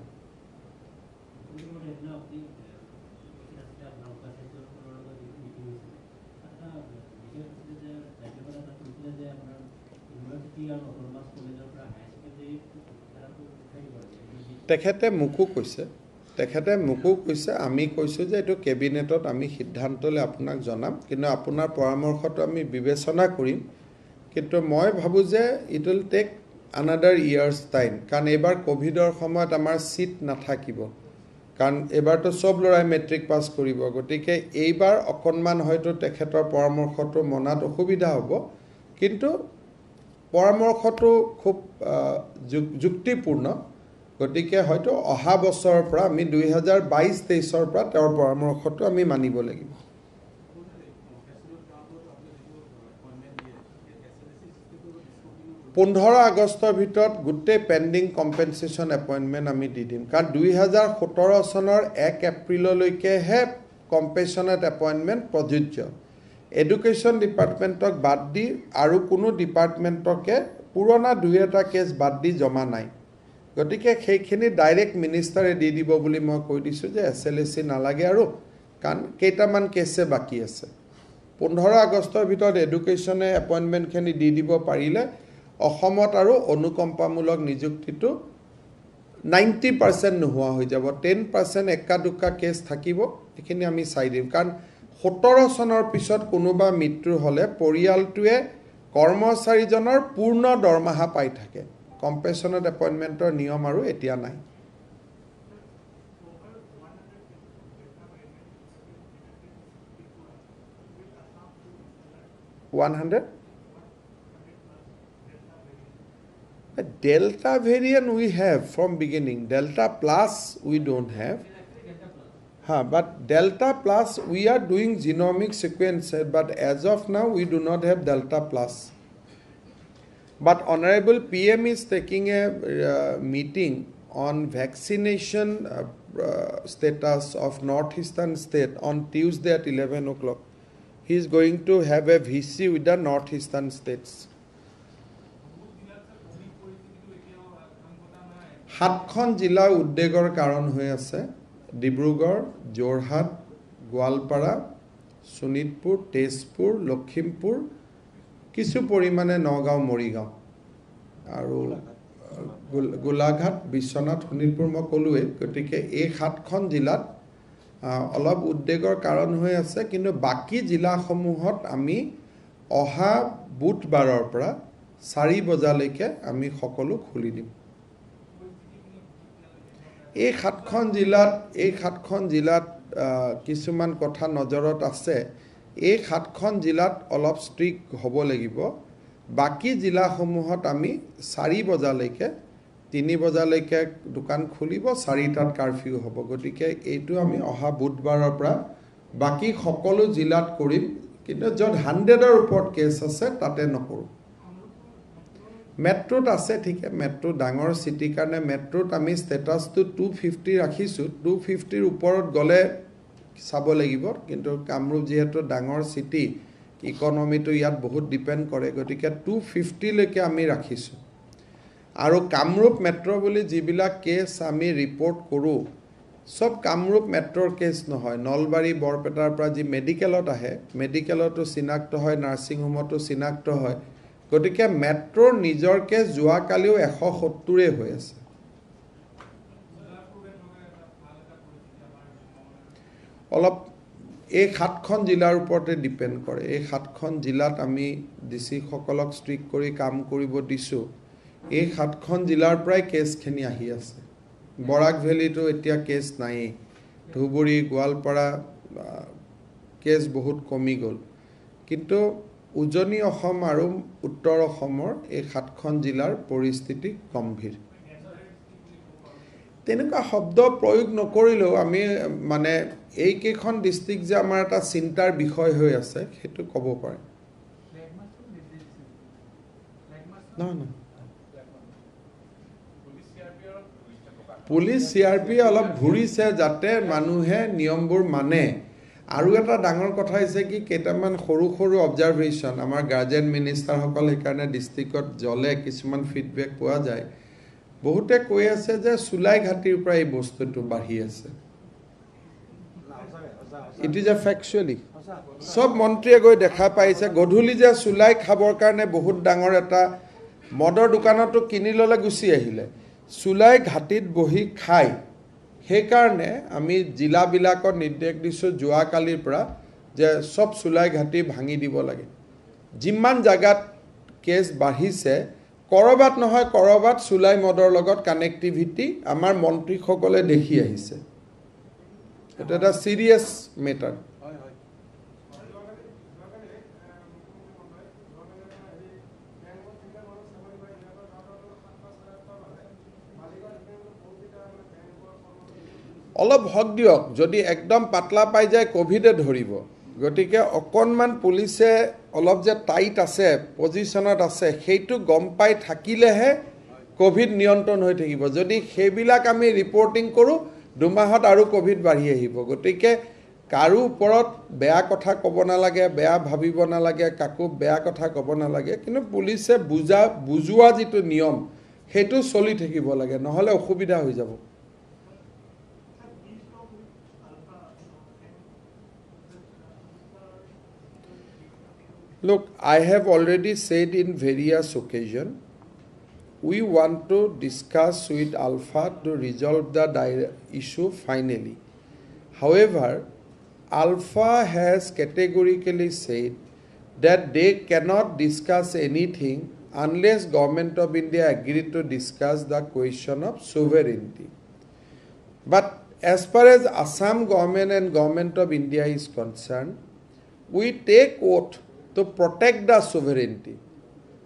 তেখেতে মুকু কৈছে আমি কৈছো যে এটো কেবিনেটত আমি সিদ্ধান্তলে আপোনাক জনাম কিন্তু আপোনাৰ পৰামৰ্শটো আমি বিবেচনা কৰিম কিন্তু মই ভাবো যে it will take another year's time কাৰণ এবাৰ কোভিডৰ সময়ত আমাৰ সিট নাথাকিব কাৰণ এবাৰটো সব লৰাই মেট্ৰিক পাস কৰিব গতিকে এইবাৰ অকনমান হয়তো তেখেতৰ পৰামৰ্শটো মনাত অসুবিধা হ'ব কিন্তু পৰামৰ্শটো খুব যুক্তিপূৰ্ণ গতিকে হয়তো অহা বছৰৰ পৰা আমি 2022-23 পৰা তেওঁৰ পৰামৰ্শটো আমি মানিব লাগিব 15 আগষ্টৰ ভিতৰত গোটেই পেন্ডিং কম্পেনসেশন এপইন্টমেন্ট আমি দি দিম কাৰণ 2017 চনৰ 1 এপ্ৰিললৈকে হে কম্পেনসেশনত এপইন্টমেন্ট প্ৰযোজ্য এডুকেশন ডিপাৰ্টমেন্টক বাদ দি আৰু কোনো ডিপাৰ্টমেন্টকে পুৰণা দুই এটা কেছ বাদ দি জমা নাই গতিকে সেইখিনি ডাইৰেক্ট মিনিষ্টাৰে দি দিব বুলি মই কৈ দিছো যে এছএলএসি নালাগে আৰু কাৰণ কেইটামান কেছে বাকি আছে 15 আগষ্টৰ ভিতৰত এডুকেশনে এপইন্টমেন্টখিনি দি দিব পাৰিলে অসমত আৰু অনুকম্পামূলক নিযুক্তিটো 90% নোহোৱা হৈ যাব 10% একা দুকা কেছ থাকিব এখিনি আমি চাই দিম কাৰণ 17 চনৰ পিছত কোনোবা মৃত্যু হলে পৰিয়ালটোৱে কৰ্মচাৰীজনৰ পূৰ্ণ দৰমহা পাই থাকে কম্পেনসেশনত এপইন্টমেন্টৰ নিয়ম আৰু এতিয়া নাই 100 Delta variant we have from beginning. Delta plus we don't have. But Delta plus we are doing genomic sequence. But as of now we do not have Delta plus. But Honorable PM is taking a meeting on vaccination status of northeastern state on Tuesday at 11 o'clock. He is going to have a VC with the northeastern states. 7খন জিলা উদ্বেগৰ কাৰণ হৈ আছে ডিব্ৰুগড় জোৰহাট গোৱালপাৰা শোণিতপুৰ তেজপুৰ লখিমপুৰ কিছু পৰিমাণে নগাঁও মৰিগাঁও আৰু গোলাঘাট বিশ্বনাথ শোণিতপুৰ মই ক'লোৱে গতিকে এই 7খন জিলাত অলপ উদ্বেগৰ কাৰণ হৈ আছে কিন্তু বাকি জিলাসমূহত আমি অহা বুধবাৰৰ পৰা 4 বজালৈকে আমি সকলো খুলি দিম এই 7খন জিলাত কিছুমান কথা নজৰত আছে এই 7খন জিলাত অলপ ষ্ট্ৰিক্ট হ'ব লাগিব বাকি জিলাসমূহত আমি 4 বজালৈকে 3 বজালৈকে দোকান খুলিব 4টাত কাৰফিউ হ'ব গতিকে এইটো আমি অহা বুধবাৰৰ পৰা বাকি সকলো জিলাত কৰিম কিন্তু যত 100ৰ ওপৰত কেছ আছে তাতে নকৰো মেট্ৰোত আছে ঠিক মেট্ৰো ডাঙৰ সিটি কাৰণে মেট্ৰোত আমি ষ্টেটাসটো 250 ৰাখিছো 250ৰ ওপৰত গলে চাব লাগিব কিন্তু কামৰূপ যেহেতু ডাঙৰ সিটি ইকোনমিটো ইয়াত বহুত ডিপেন্ড কৰে গতিকে 250 লৈকে আমি ৰাখিছো আৰু কামৰূপ মেট্ৰো বুলি যিবিলাক কেছ আমি ৰিপৰ্ট কৰো সব কামৰূপ মেট্ৰোৰ কেছ নহয় নলবাৰী বৰপেটাৰ পৰা যি মেডিকেলত আহে মেডিকেলতো চিনাক্ত হয় নাৰ্সিং হোমতো চিনাক্ত হয় গতিকে মেট্ৰোৰ নিজৰ কেছ যোৱা কালিও 170 হৈ আছে অলপ এই 7খন জিলাৰ ওপৰতে ডিপেন্ড কৰে এই 7খন জিলাত আমি ডিসি সকলক ষ্ট্ৰিক কৰি কাম কৰিব দিছো এই 7খন জিলাৰ পৰাই কেছখিনি আহি আছে বৰাক ভেলিটো এতিয়া কেছ নাই ধুবুৰী গোৱালপাৰা কেছ বহুত কমি গল কিন্তু উজনি অসম আৰু উত্তৰ অসমৰ এই 7খন জিলাৰ পৰিস্থিতি গম্ভীৰ তেনেকুৱা শব্দ প্ৰয়োগ নকৰিলেও আমি মানে এই কেইখন ডিস্ট্ৰিক্ট যে আমাৰ এটা চিন্তাৰ বিষয় হৈ আছে হেতু ক'ব পাৰে না পুলিচ সিআৰপি অলপ ঘুৰিছে যাতে মানুহে নিয়মবোৰ মানে আৰু এটা ডাঙৰ কথা হৈছে কি কেইটামান সৰু সৰু অবজাৰভেশন আমাৰ গাৰ্জেন মিনিষ্টাৰ সকল সেইকাৰণে ডিস্ট্ৰিক্টত জলে কিছুমান ফিডবেক পোৱা যায় বহুতে কৈ আছে যে সুলাই ঘাটিৰ পৰা এই বস্তুটো বাঢ়ি আছে ইট ইজ আ ফ্যাকচুয়ালি সব মন্ত্ৰীয়ে গৈ দেখা পাইছে গধূলি যে সুলাই খাবৰ কাৰণে বহুত ডাঙৰ এটা মদৰ দোকানতো কিনি ললে গুছি আহিলে সুলাই ঘাটিত বহি খাই সেইকাৰণে আমি জিলাবিলাকৰ নিৰ্দেশ দিছো যোৱা কালিৰ পৰা যে সব সুলাই ঘাটি ভাঙি দিব লাগে যিমান জাগাত কেছ বাঢ়িছে কৰবাত নহয় কৰবাত চুলাই মদৰ লগত কানেক্টিভিটি আমাৰ মন্ত্ৰীসকলে দেখি আহিছে এটা এটা সিৰিয়াস মেটাৰ অলপ হক দিয়ক যদি একদম পাতলা পাই যায় কোভিডে ধৰিব গতিকে অকনমান পুলিচে অলপ যে টাইট আছে পজিশনত আছে সেইটো গম পাই থাকিলেহে কোভিড নিয়ন্ত্ৰণ হৈ থাকিব যদি সেইবিলাক আমি ৰিপৰ্টিং কৰো দুমাহত আৰু কোভিড বাঢ়ি আহিব গতিকে কাৰো ওপৰত বেয়া কথা ক'ব নালাগে বেয়া ভাবিব নালাগে কাকো বেয়া কথা ক'ব নালাগে কিন্তু পুলিচে বুজোৱা যিটো নিয়ম সেইটো চলি থাকিব লাগে নহলে অসুবিধা হৈ যাব Look, I have already said in various occasions, we want to discuss with Alpha to resolve the issue finally. However, Alpha has categorically said that they cannot discuss anything unless Government of India agree to discuss the question of sovereignty. But as far as Assam government and Government of India is concerned, we take oath to protect the sovereignty.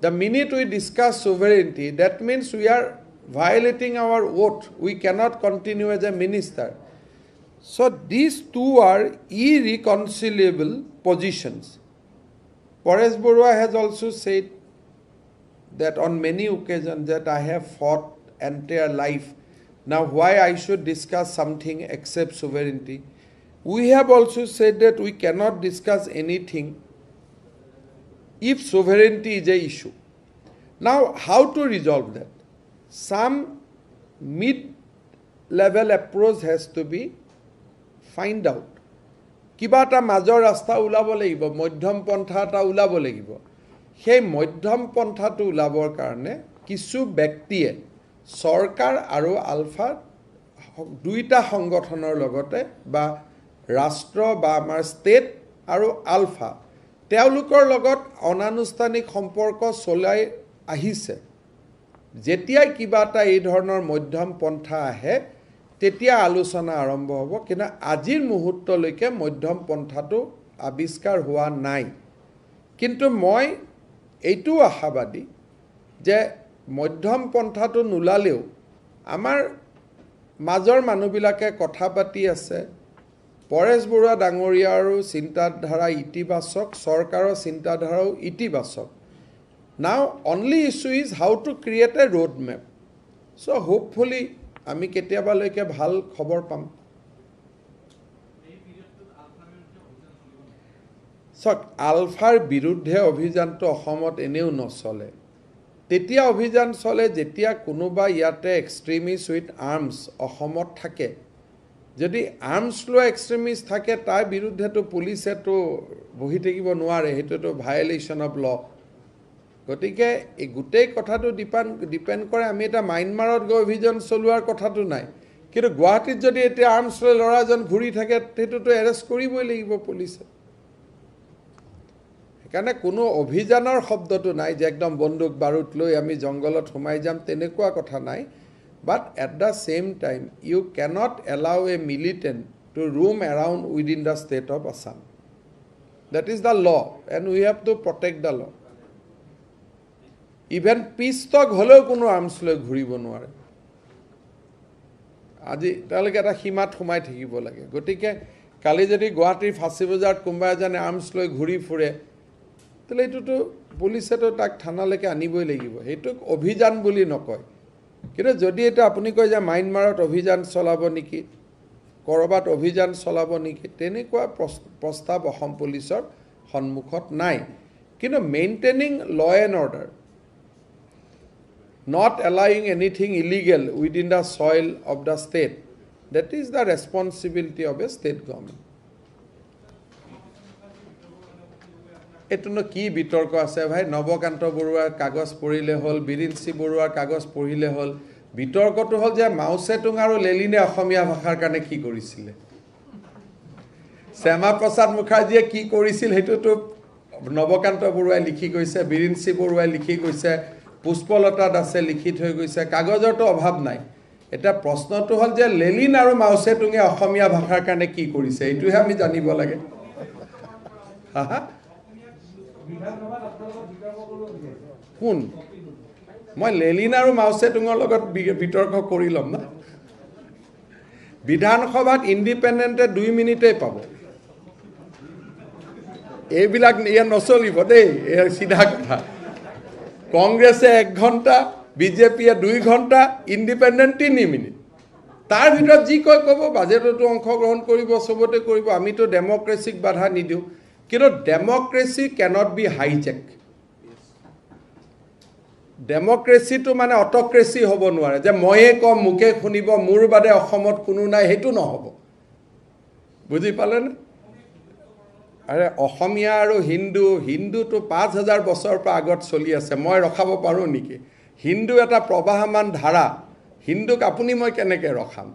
The minute we discuss sovereignty, that means we are violating our oath. We cannot continue as a minister. So these two are irreconcilable positions. Paresh Barua has also said that on many occasions that I have fought entire life. Now why I should discuss something except sovereignty? We have also said that we cannot discuss anything if sovereignty is an issue. Now, how to resolve that? Some mid-level approach has to be find out. Kiba eta major rasta ulabo lagibo, modhyam pantha eta ulabo lagibo. সেই মধ্যম পন্থাটো উলাবৰ কাৰণে কিছু ব্যক্তিয়ে সৰকাৰ আৰু আলফা দুইটা সংগঠনৰ লগতে বা ৰাষ্ট্ৰ বা আমাৰ ষ্টেট আৰু আলফা তেওঁলোকৰ লগত অনানুষ্ঠানিক সম্পৰ্ক চলাই আহিছে যেতিয়া কিবা এটা এই ধৰণৰ মধ্যম পন্থা আহে তেতিয়া আলোচনা আৰম্ভ হ'ব কিন্তু আজিৰ মুহূৰ্তলৈকে মধ্যম পন্থাটো আবিষ্কাৰ হোৱা নাই কিন্তু মই এইটো আশাবাদী যে মধ্যম পন্থাটো নুলালেও আমাৰ মাজৰ মানুহবিলাকে কথা পাতি আছে পৰেশ বৰুৱা ডাঙৰীয়াৰো চিন্তাধাৰা ইতিবাচক সৰকাৰৰ চিন্তাধাৰাও ইতিবাচক now only issue is how to create a road map so hopefully আমি কেতিয়াবালৈকে ভাল খবৰ পাম সক আলফাৰ বিৰুদ্ধে অভিযানটো অসমত এনেও নচলে তেতিয়া অভিযান চলে যেতিয়া কোনোবা ইয়াতে এক্সট্ৰিমিষ্ট উইথ আৰ্মছ অসমত থাকে যদি আৰ্মছ লোৱা এক্সট্ৰিমিষ্ট থাকে তাৰ বিৰুদ্ধেতো পুলিচেতো বহি থাকিব নোৱাৰে হেতুটো ভায়োলেশ্যন অফ ল গতিকে এই গোটেই কথাটো ডিপেন্ড কৰে আমি এটা মাইনমাৰত গৈ অভিযান চলোৱাৰ কথাটো নাই কিন্তু গুৱাহাটীত যদি এটা আৰ্মছ লৈ লৰাজন ঘূৰি থাকে হেতুটো এৰেষ্ট কৰিবই লাগিব পুলিচে কাৰণে কোনো অভিযানৰ শব্দটো নাই যে একদম বন্দুক বাৰুদ লৈ আমি জংগলত সোমাই যাম তেনেকুৱা কথা নাই but at the same time you cannot allow a militant to roam around within the state of Assam that is the law and we have to protect the law even peace talk holo kono arms loi ghuribo নোৱাৰে আজি তালকে এটা সীমাত সোমাই থাকিব লাগে গতিকে কালি যদি গুৱাহাটীৰ ফাঁচী বজাৰত কোনোবা এজনে আৰ্মছ লৈ ঘূৰি ফুৰে তাহলে এইটোতো পুলিচেতো তাক থানালৈকে আনিবই লাগিব এইটোক অভিযান বুলি নকয় কিন্তু যদি এটা আপুনি কয় যে মাইনমাৰত অভিযান চলাব নেকি কৰবাত অভিযান চলাব নেকি তেনেকুৱা প্ৰস্তাৱ অসম পুলিচৰ সন্মুখত নাই কিন্তু মেইনটেইনিং ল and order not allowing anything illegal within the soil of the state that is the responsibility of a state government এটনো কি বিতৰ্ক আছে ভাই নবকান্ত বৰুৱাৰ কাগজ পঢ়িলে হল বিৰিঞ্চি বৰুৱাৰ কাগজ পঢ়িলে হল বিতৰ্কটো হল যে মাউছেটুং আৰু লেলিনে অসমীয়া ভাষাৰ কাৰণে কি কৰিছিল শ্যামা প্ৰসাদ মুখাৰ্জীয়ে কি কৰিছিল হেতুটো নবকান্ত বৰুৱাই লিখি গৈছে বিৰিঞ্চি বৰুৱাই লিখি গৈছে পুষ্পলতা দাসে লিখি থৈ গৈছে, কাগজৰতো অভাৱ নাই। এটা প্ৰশ্নটো হ'ল যে লেনিন আৰু মাও ছেতুঙে অসমীয়া ভাষাৰ কাৰণে কি কৰিছে, এইটোহে আমি জানিব লাগে। কোন? মই লেনিন আৰু মাও ছেতুঙৰ লগত বিতৰ্ক কৰি ল'ম না। বিধানসভাত ইণ্ডিপেণ্ডেণ্টে 2 মিনিটেই পাব। এইবিলাক ইয়াত নচলিব দেই, এয়া চিধা কথা। কংগ্ৰেছে 1 ঘণ্টা, বিজেপিয়ে 2 ঘণ্টা, ইণ্ডিপেণ্ডেণ্ট 3 মিনিট। তাৰ ভিতৰত যি কয় ক'ব, বাজেটতো অংশগ্ৰহণ কৰিব, চবতে কৰিব। আমিতো ডেমক্ৰেচিক বাধা নিদিওঁ, কিন্তু ডেমক্ৰেচি কেনট বি হাইজেক। ডেমক্ৰেচিটো মানে অট'ক্ৰেচি হ'ব নোৱাৰে, যে ময়ে কম মোকে শুনিব, মোৰ বাদে অসমত কোনো নাই, সেইটো নহ'ব। বুজি পালেনে? আৰে অসমীয়া আৰু হিন্দুটো 5000 বছৰৰ পৰা আগত চলি আছে, মই ৰখাব পাৰোঁ নেকি? হিন্দু এটা প্ৰবাহমান ধাৰা, হিন্দুক আপুনি মই কেনেকৈ ৰখাম?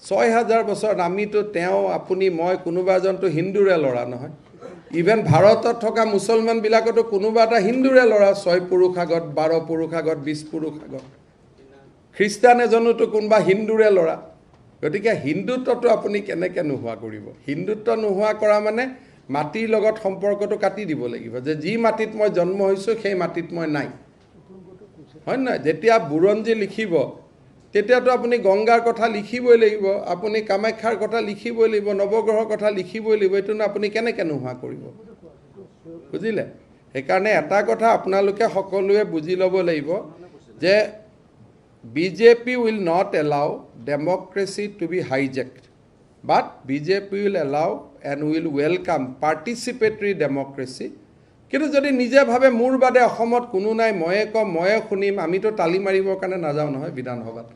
6000 বছৰত আমিতো তেওঁ আপুনি মই কোনোবা এজনটো হিন্দুৰে ল'ৰা নহয়। ইভেন ভাৰতত থকা মুছলমানবিলাকতো কোনোবা এটা হিন্দুৰে ল'ৰা, 6 পুৰুষ আগত, 12 পুৰুষ আগত, 20 পুৰুষ আগত। খ্ৰীষ্টান এজনোতো কোনোবা হিন্দুৰে ল'ৰা। গতিকে হিন্দুত্বটো আপুনি কেনেকৈ নোহোৱা কৰিব? হিন্দুত্ব নোহোৱা কৰা মানে মাটিৰ লগত সম্পৰ্কটো কাটি দিব লাগিব, যে যি মাটিত মই জন্ম হৈছোঁ সেই মাটিত মই নাই, হয় নহয়? যেতিয়া বুৰঞ্জী লিখিব তেতিয়াতো আপুনি গংগাৰ কথা লিখিবই লাগিব, আপুনি কামাখ্যাৰ কথা লিখিবই লাগিব, নৱগ্ৰহৰ কথা লিখিবই লাগিব। এইটো আপুনি কেনেকৈ নোহোৱা কৰিব? বুজিলে? সেইকাৰণে এটা কথা আপোনালোকে সকলোৱে বুজি ল'ব লাগিব, যে BJP will not allow democracy to be hijack, but BJP will allow and will welcome participatory democracy. কিন্তু যদি নিজে ভাবে মোৰ বাদে অসমত কোনো নাই, ময়ে কম, ময়ে শুনিম, আমিতো তালি মাৰিবৰ কাৰণে নাযাওঁ নহয় বিধানসভাত।